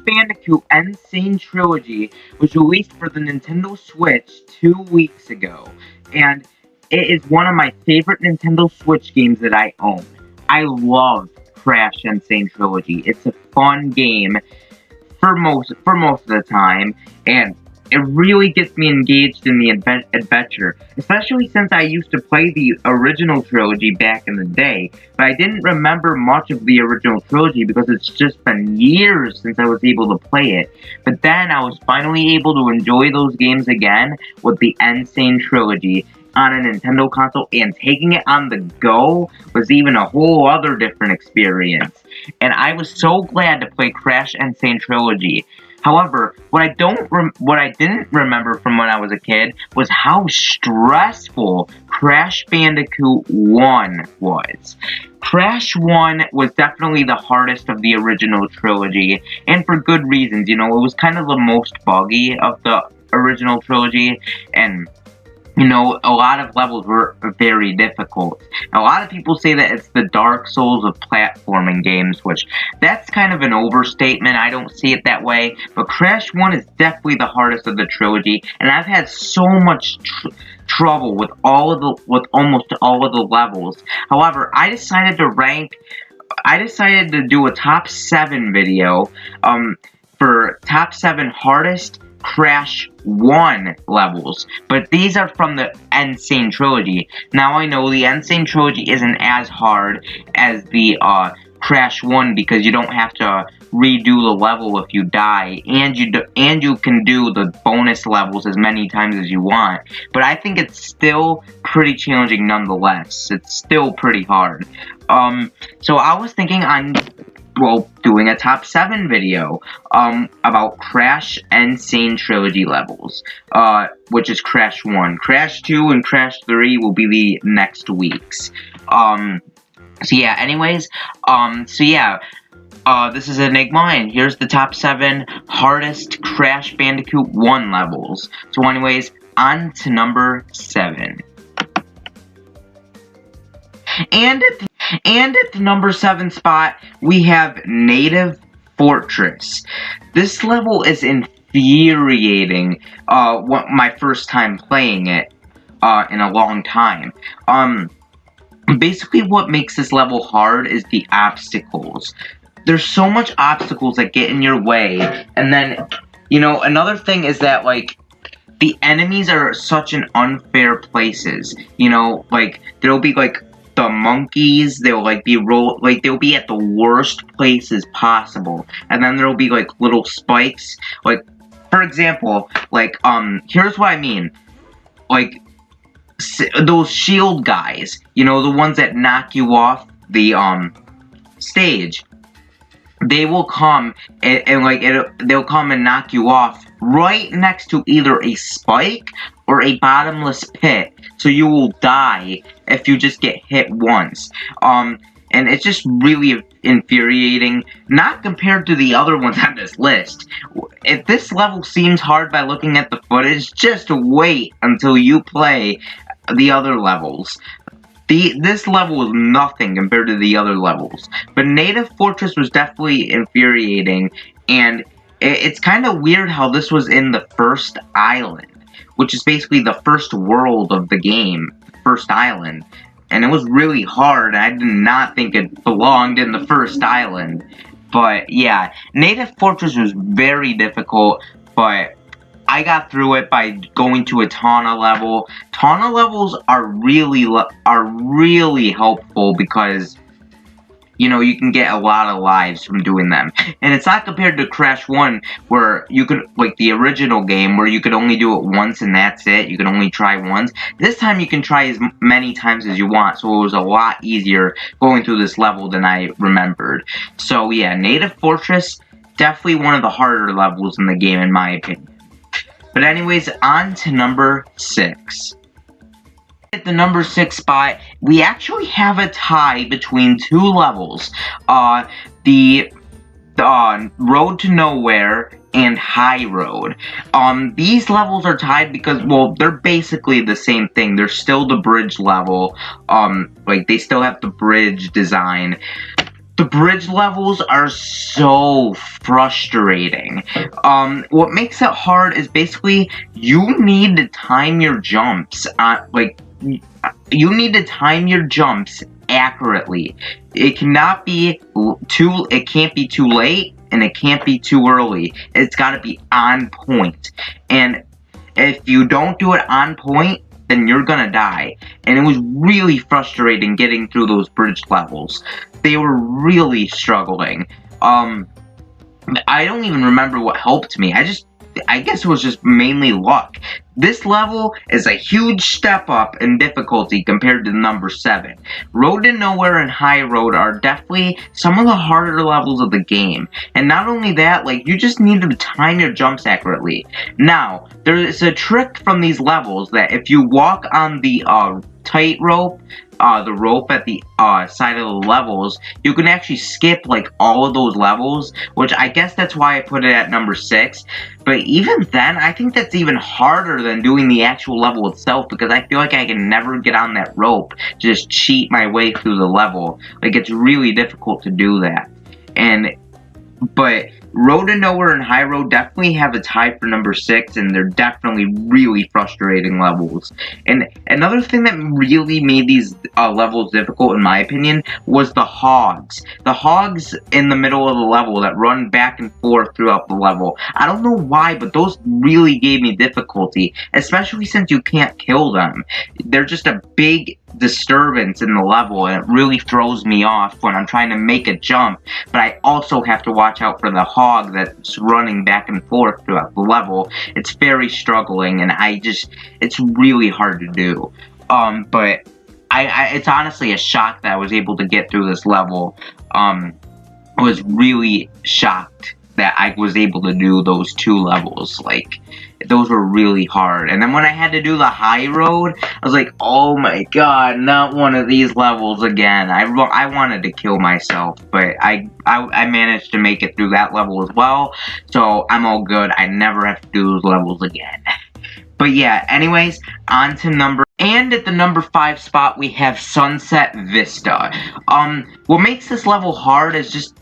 Bandicoot N-Sane Trilogy was released for the Nintendo Switch 2 weeks ago, and it is one of my favorite Nintendo Switch games that I own. I love Crash N-Sane Trilogy. It's a fun game for most of the time, and it really gets me engaged in the adventure, especially since I used to play the original trilogy back in the day, but I didn't remember much of the original trilogy because it's just been years since I was able to play it. But then I was finally able to enjoy those games again with the N-Sane Trilogy on a Nintendo console, and taking it on the go was even a whole other different experience. And I was so glad to play Crash N-Sane Trilogy. However, what I didn't remember from when I was a kid was how stressful Crash Bandicoot 1 was. Crash 1 was definitely the hardest of the original trilogy, and for good reasons. You know, it was kind of the most buggy of the original trilogy, and you know, a lot of levels were very difficult. A lot of people say that it's the Dark Souls of platforming games, which that's kind of an overstatement. I don't see it that way. But Crash 1 is definitely the hardest of the trilogy, and I've had so much trouble with almost all of the levels. However, I decided to do a top 7 video for top 7 hardest Crash 1 levels, but these are from the N-Sane Trilogy. Now I know the N-Sane Trilogy isn't as hard as the Crash 1 because you don't have to redo the level if you die, and you can do the bonus levels as many times as you want. But I think it's still pretty challenging nonetheless. It's still pretty hard. So I was thinking on doing a top 7 video, about Crash N-Sane Trilogy levels, which is Crash 1. Crash 2 and Crash 3 will be the next weeks. So yeah, anyways, this is Enigma, and here's the top 7 hardest Crash Bandicoot 1 levels. So anyways, on to number 7. And at the number 7 spot, we have Native Fortress. This level is infuriating, my first time playing it, in a long time. Basically what makes this level hard is the obstacles. There's so much obstacles that get in your way, and then, you know, another thing is that, like, the enemies are such an unfair places. You know, like, there'll be, like, the monkeys, they'll they'll be at the worst places possible, and then there'll be like little spikes, like for example, like here's what I mean, like those shield guys, you know, the ones that knock you off the stage. They will come they'll come and knock you off right next to either a spike or a bottomless pit, so you will die if you just get hit once. And it's just really infuriating, not compared to the other ones on this list. If this level seems hard by looking at the footage, just wait until you play the other levels. This level is nothing compared to the other levels, but Native Fortress was definitely infuriating, and it's kind of weird how this was in the first island, which is basically the first world of the game, first island, and it was really hard. I did not think it belonged in the first island, but yeah, Native Fortress was very difficult, but I got through it by going to a Tawna level. Tawna levels are really helpful because, you know, you can get a lot of lives from doing them. And it's not compared to Crash 1, where you could, like the original game, where you could only do it once and that's it. You could only try once. This time you can try as many times as you want, so it was a lot easier going through this level than I remembered. So yeah, Native Fortress, definitely one of the harder levels in the game in my opinion. But anyways, on to number 6. At the number 6 spot, we actually have a tie between 2 levels. The Road to Nowhere and High Road. These levels are tied because, well, they're basically the same thing. They're still the bridge level. Like, they still have the bridge design. The bridge levels are so frustrating. What makes it hard is basically you need to time your jumps. You need to time your jumps accurately. It cannot be it can't be too late, and it can't be too early. It's got to be on point. And if you don't do it on point, then you're gonna die. And it was really frustrating getting through those bridge levels. They were really struggling. I don't even remember what helped me. I guess it was just mainly luck. This level is a huge step up in difficulty compared to number 7. Road to Nowhere and High Road are definitely some of the harder levels of the game. And not only that, like, you just need to time your jumps accurately. Now, there is a trick from these levels that if you walk on the tightrope, the rope at the side of the levels, you can actually skip like all of those levels, which I guess that's why I put it at number 6. But even then, I think that's even harder than doing the actual level itself, because I feel like I can never get on that rope to just cheat my way through the level. Like, it's really difficult to do that. But Road to Nowhere and High Road definitely have a tie for number 6, and they're definitely really frustrating levels. And another thing that really made these levels difficult, in my opinion, was the hogs. The hogs in the middle of the level that run back and forth throughout the level. I don't know why, but those really gave me difficulty, especially since you can't kill them. They're just a big disturbance in the level, and it really throws me off when I'm trying to make a jump, but I also have to watch out for the hog that's running back and forth throughout the level. It's very struggling, and it's really hard to do. But it's honestly a shock that I was able to get through this level. I was really shocked that I was able to do those 2 levels. Like, those were really hard. And then when I had to do the high road, I was like, oh my god, not one of these levels again. I wanted to kill myself, but I managed to make it through that level as well, so I'm all good. I never have to do those levels again. But yeah, anyways, on to and at the number 5 spot, we have Sunset Vista. What makes this level hard is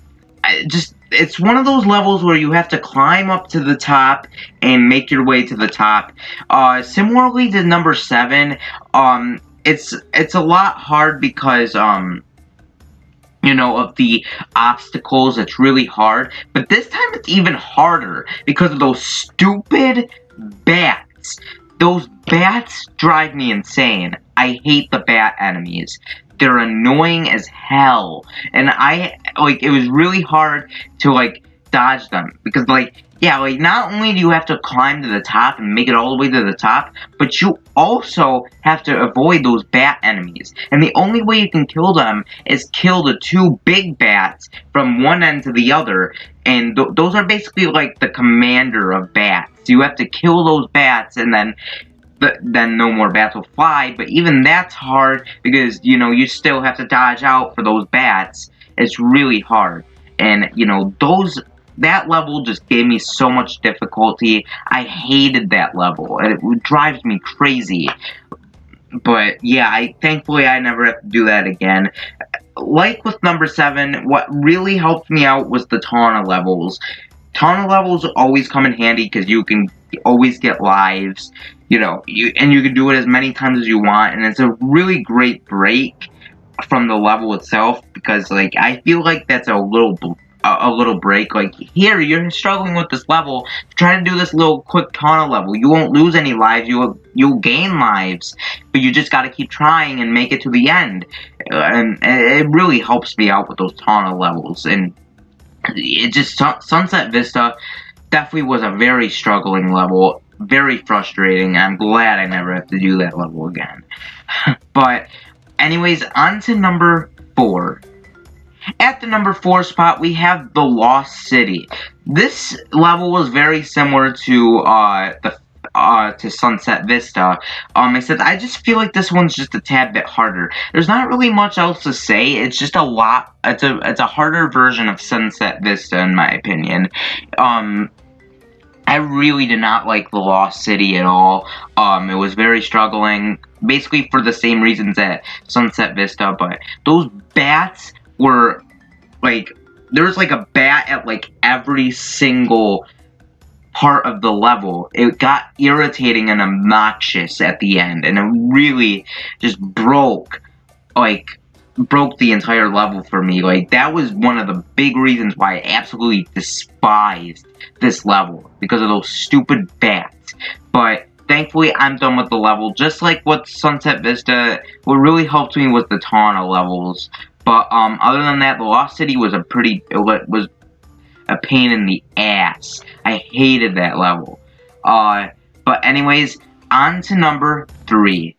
it's one of those levels where you have to climb up to the top and make your way to the top. Similarly to number 7, it's a lot hard because, you know, of the obstacles. It's really hard. But this time it's even harder because of those stupid bats. Those bats drive me insane. I hate the bat enemies. They're annoying as hell. And it was really hard to, like, dodge them. Because, like, yeah, like, not only do you have to climb to the top and make it all the way to the top, but you also have to avoid those bat enemies. And the only way you can kill them is kill the 2 big bats from one end to the other. And those are basically, like, the commander of bats. You have to kill those bats, and then no more bats will fly. But even that's hard because, you know, you still have to dodge out for those bats. It's really hard. And, you know, that level just gave me so much difficulty. I hated that level, and it drives me crazy. But yeah, thankfully I never have to do that again. Like with number 7, what really helped me out was the Tawna levels. Tawna levels always come in handy because you can always get lives, you know, and you can do it as many times as you want, and it's a really great break from the level itself, because, like, I feel like that's a little break. Like, here, you're struggling with this level, try to do this little quick Tawna level. You won't lose any lives, you'll gain lives, but you just gotta keep trying and make it to the end. And it really helps me out with those Tawna levels, and it just, Sunset Vista definitely was a very struggling level, very frustrating. I'm glad I never have to do that level again. But, anyways, on to number 4. At the number 4 spot, we have the Lost City. This level was very similar to Sunset Vista, except I just feel like this one's just a tad bit harder. There's not really much else to say. It's just it's a harder version of Sunset Vista, in my opinion. I really did not like the Lost City at all. It was very struggling, basically for the same reasons that Sunset Vista, but those bats were like, there's like a bat at like every single part of the level. It got irritating and obnoxious at the end, and it really just broke the entire level for me. Like, that was one of the big reasons why I absolutely despised this level, because of those stupid bats. But thankfully, I'm done with the level. Just like with Sunset Vista, what really helped me was the Tawna levels. But other than that, the Lost City was a pain in the ass. I hated that level. But anyways, on to number 3.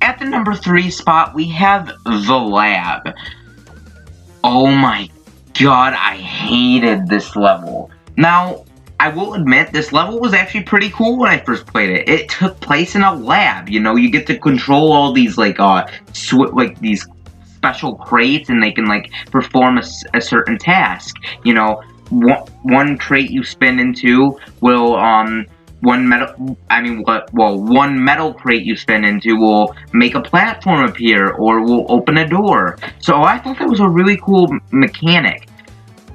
At the number 3 spot, we have The Lab. Oh my god, I hated this level. Now, I will admit, this level was actually pretty cool when I first played it. It took place in a lab, you know, you get to control all these, these special crates, and they can, like, perform a certain task. You know, one crate you spin into will, one metal crate you spin into will make a platform appear, or will open a door. So I thought that was a really cool mechanic.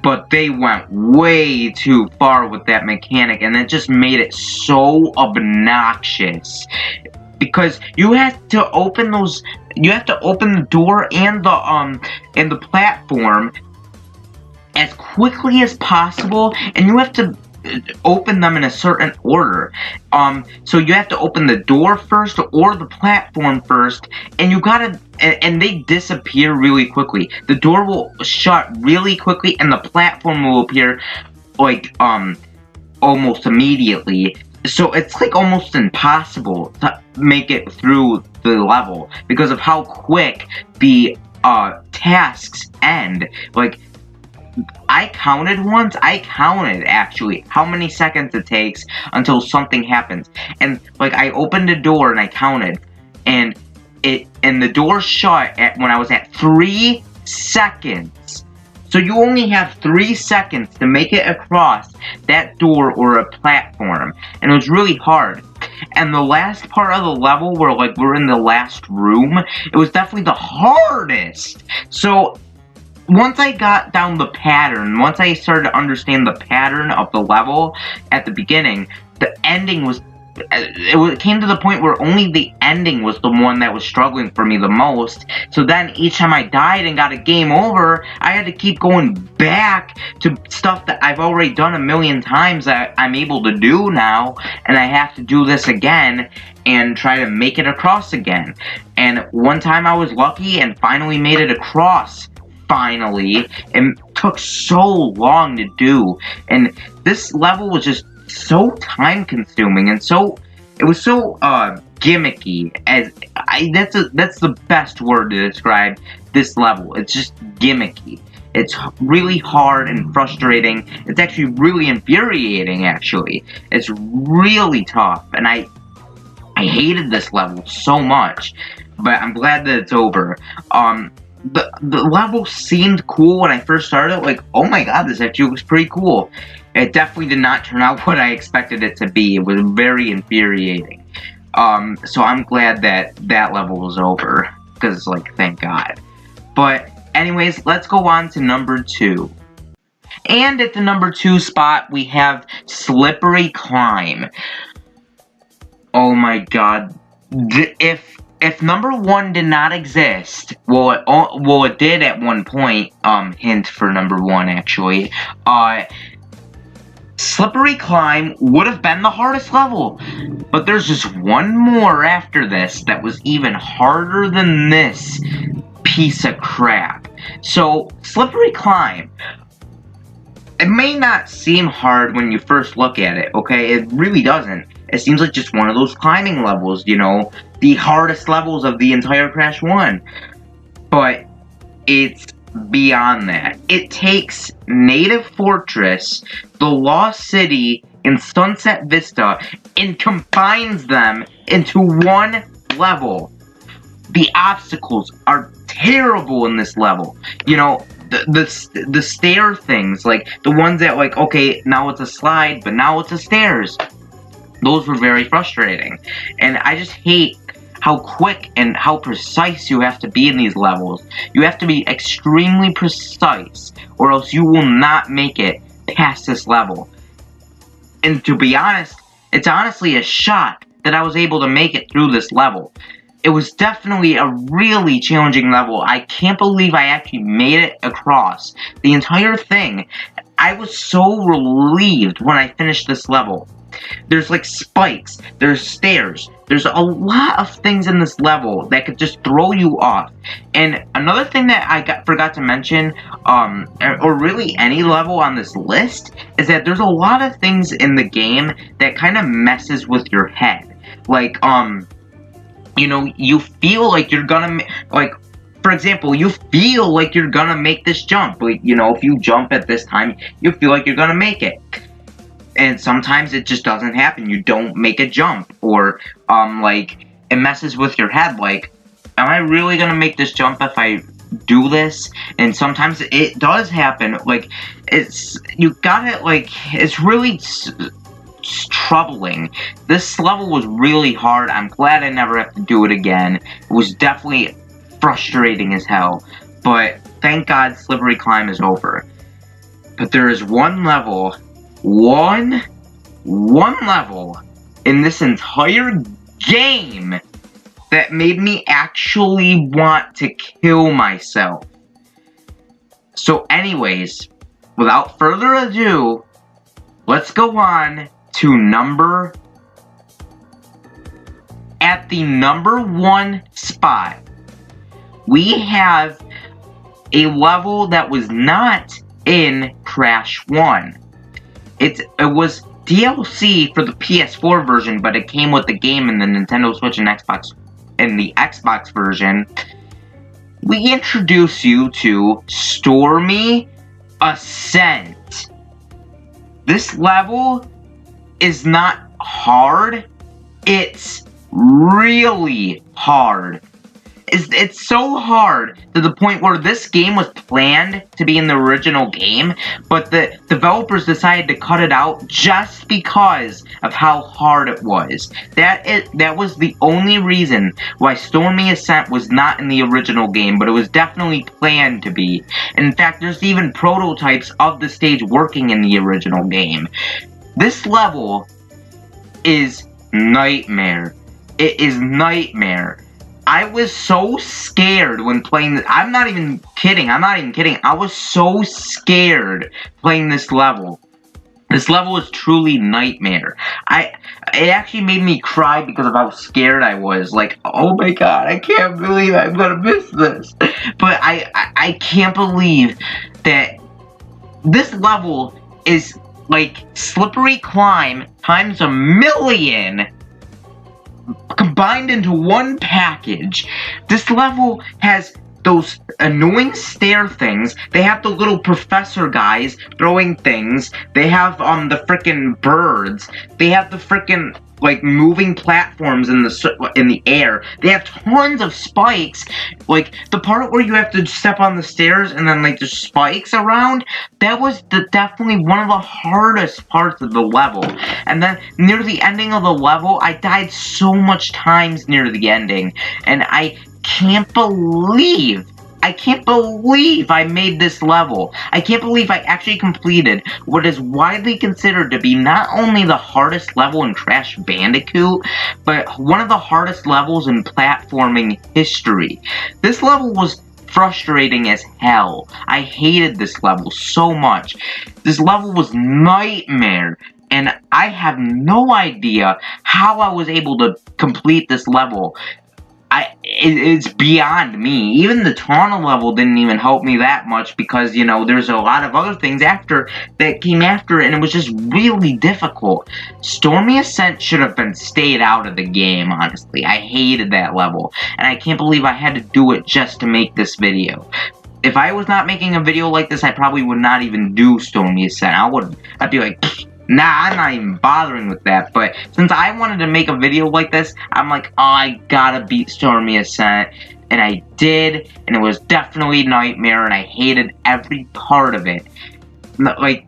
But they went way too far with that mechanic, and it just made it so obnoxious. Because you have to open the door and the platform as quickly as possible, and you have to open them in a certain order. So you have to open the door first or the platform first, and and they disappear really quickly. The door will shut really quickly, and the platform will appear like almost immediately. So it's like almost impossible to make it through the level because of how quick the tasks end. Like, I counted actually how many seconds it takes until something happens. And like, I opened a door and I counted, and the door shut when I was at 3 seconds. So you only have 3 seconds to make it across that door or a platform, and it was really hard. And the last part of the level where like we're in the last room, it was definitely the hardest. So once I got down the pattern, once I started to understand the pattern of the level at the beginning, the ending was, it came to the point where only the ending was the one that was struggling for me the most. So then each time I died and got a game over, I had to keep going back to stuff that I've already done a million times that I'm able to do now, and I have to do this again and try to make it across again. And one time I was lucky and finally made it across. Finally, it took so long to do, and this level was just so time consuming, and it was so gimmicky. That's the best word to describe this level. It's just gimmicky. It's really hard and frustrating. It's actually really infuriating, actually. It's really tough, and I hated this level so much, but I'm glad that it's over. The level seemed cool when I first started. Like, oh my god, this actually looks pretty cool. It definitely did not turn out what I expected it to be. It was very infuriating. So I'm glad that that level was over, because, like, thank god. But anyways, let's go on to number 2. And at the number 2 spot, we have Slippery Climb. Oh my god. If number 1 did not exist, well, it did at one point, hint for number 1, actually, Slippery Climb would have been the hardest level, but there's just one more after this that was even harder than this piece of crap. So, Slippery Climb, it may not seem hard when you first look at it, okay? It really doesn't. It seems like just one of those climbing levels, you know, the hardest levels of the entire Crash 1. But it's beyond that. It takes Native Fortress, the Lost City, and Sunset Vista, and combines them into one level. The obstacles are terrible in this level. You know, the stair things, like the ones that, like, okay, now it's a slide, but now it's a stairs. Those were very frustrating. And I how quick and how precise you have to be in these levels. You have to be extremely precise, or else you will not make it past this level. And to be honest, it's honestly a shock that I was able to make it through this level. It was definitely a really challenging level. I can't believe I actually made it across the entire thing. I was so relieved when I finished this level. There's like spikes, there's stairs, there's a lot of things in this level that could just throw you off. And another thing that I forgot to mention, or really any level on this list, is that there's a lot of things in the game that kind of messes with your head. Like, you know, you feel like you're gonna, like, for example, you feel like you're gonna make this jump. Like, you know, if you jump at this time, you feel like you're gonna make it. And sometimes it just doesn't happen. You don't make a jump. Or, like, it messes with your head. Like, am I really gonna make this jump if I do this? And sometimes it does happen. Like, you gotta, like, it's really troubling. This level was really hard. I'm glad I never have to do it again. It was definitely frustrating as hell. But, thank God, Slippery Climb is over. But there is one level... One level in this entire game that made me actually want to kill myself. So anyways, without further ado, let's go on to at the number 1 spot. We have a level that was not in Crash 1. It was DLC for the PS4 version, but it came with the game in the Nintendo Switch and Xbox. In the Xbox version, we introduce you to Stormy Ascent. This level is not hard. It's really hard. It's so hard to the point where this game was planned to be in the original game, but the developers decided to cut it out just because of how hard it was. That was the only reason why Stormy Ascent was not in the original game, but it was definitely planned to be. And in fact, there's even prototypes of the stage working in the original game. This level is nightmare. It is nightmare. I was so scared when playing this. I'm not even kidding. I was so scared playing this level. This level is truly nightmare. It actually made me cry because of how scared I was. Like, oh my god, I can't believe I'm gonna miss this. But I can't believe that this level is like Slippery Climb times 1,000,000. Combined into one package. This level has those annoying stair things. They have the little professor guys throwing things. They have the frickin' birds. They have the frickin' like moving platforms in the air. They have tons of spikes. Like the part where you have to step on the stairs and then like there's spikes around. That was definitely one of the hardest parts of the level. And then near the ending of the level, I died so much times near the ending, and I can't believe I made this level. I can't believe I actually completed what is widely considered to be not only the hardest level in Crash Bandicoot, but one of the hardest levels in platforming history. This level was frustrating as hell. I hated this level so much. This level was nightmare. And I have no idea how I was able to complete this level. It's beyond me. Even the Tawna level didn't even help me that much because, you know, there's a lot of other things that came after it, and it was just really difficult. Stormy Ascent should have been stayed out of the game, honestly. I hated that level, and I can't believe I had to do it just to make this video. If I was not making a video like this, I probably would not even do Stormy Ascent. I'd be like, nah, I'm not even bothering with that. But since I wanted to make a video like this, I'm like, oh, I gotta beat Stormy Ascent. And I did, and it was definitely nightmare, and I hated every part of it. Like,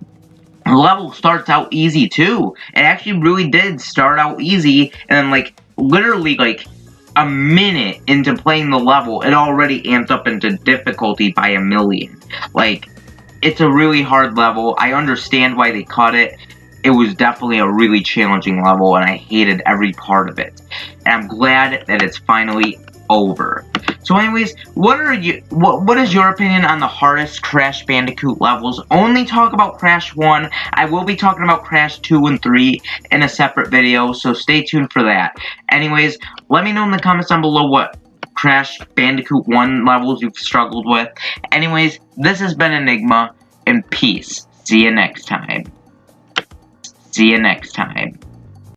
the level starts out easy, too. It actually really did start out easy, and then, like, literally, like, a minute into playing the level, it already amped up into difficulty by 1,000,000. Like, it's a really hard level. I understand why they cut it. It was definitely a really challenging level, and I hated every part of it. And I'm glad that it's finally over. So anyways, what is your opinion on the hardest Crash Bandicoot levels? Only talk about Crash 1. I will be talking about Crash 2 and 3 in a separate video, so stay tuned for that. Anyways, let me know in the comments down below what Crash Bandicoot 1 levels you've struggled with. Anyways, this has been Enigma, and peace. See you next time. See you next time.